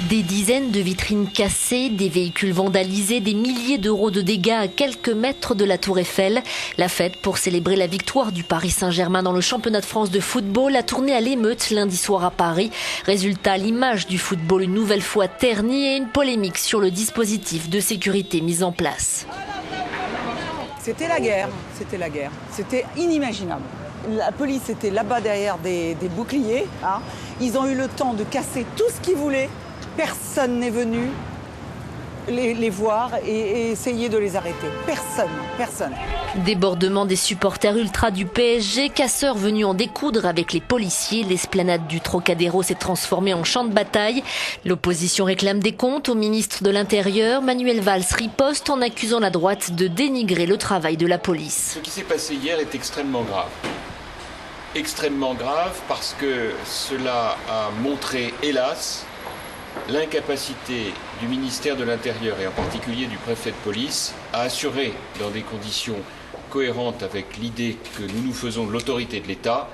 Des dizaines de vitrines cassées, des véhicules vandalisés, des milliers d'euros de dégâts à quelques mètres de la Tour Eiffel. La fête pour célébrer la victoire du Paris Saint-Germain dans le championnat de France de football a tourné à l'émeute lundi soir à Paris. Résultat, l'image du football une nouvelle fois ternie et une polémique sur le dispositif de sécurité mis en place. C'était la guerre, c'était inimaginable. La police était là-bas derrière des boucliers. Ils ont eu le temps de casser tout ce qu'ils voulaient. Personne n'est venu les voir et essayer de les arrêter. Personne. Débordement des supporters ultras du PSG, casseurs venus en découdre avec les policiers. L'esplanade du Trocadéro s'est transformée en champ de bataille. L'opposition réclame des comptes au ministre de l'Intérieur. Manuel Valls riposte en accusant la droite de dénigrer le travail de la police. Ce qui s'est passé hier est extrêmement grave. Extrêmement grave parce que cela a montré, hélas, l'incapacité du ministère de l'Intérieur et en particulier du préfet de police à assurer dans des conditions cohérentes avec l'idée que nous nous faisons de l'autorité de l'État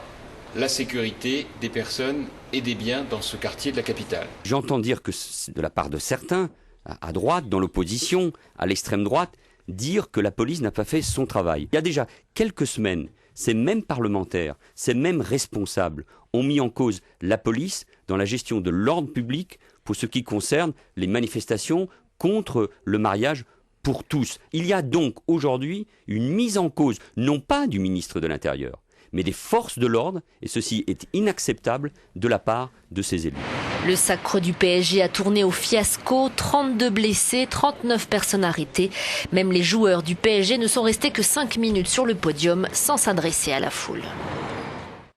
la sécurité des personnes et des biens dans ce quartier de la capitale. J'entends dire que de la part de certains, à droite, dans l'opposition, à l'extrême droite, dire que la police n'a pas fait son travail. Il y a déjà quelques semaines, ces mêmes parlementaires, ces mêmes responsables ont mis en cause la police dans la gestion de l'ordre public pour ce qui concerne les manifestations contre le mariage pour tous. Il y a donc aujourd'hui une mise en cause, non pas du ministre de l'Intérieur, mais des forces de l'ordre, et ceci est inacceptable de la part de ces élus. Le sacre du PSG a tourné au fiasco, 32 blessés, 39 personnes arrêtées. Même les joueurs du PSG ne sont restés que 5 minutes sur le podium sans s'adresser à la foule.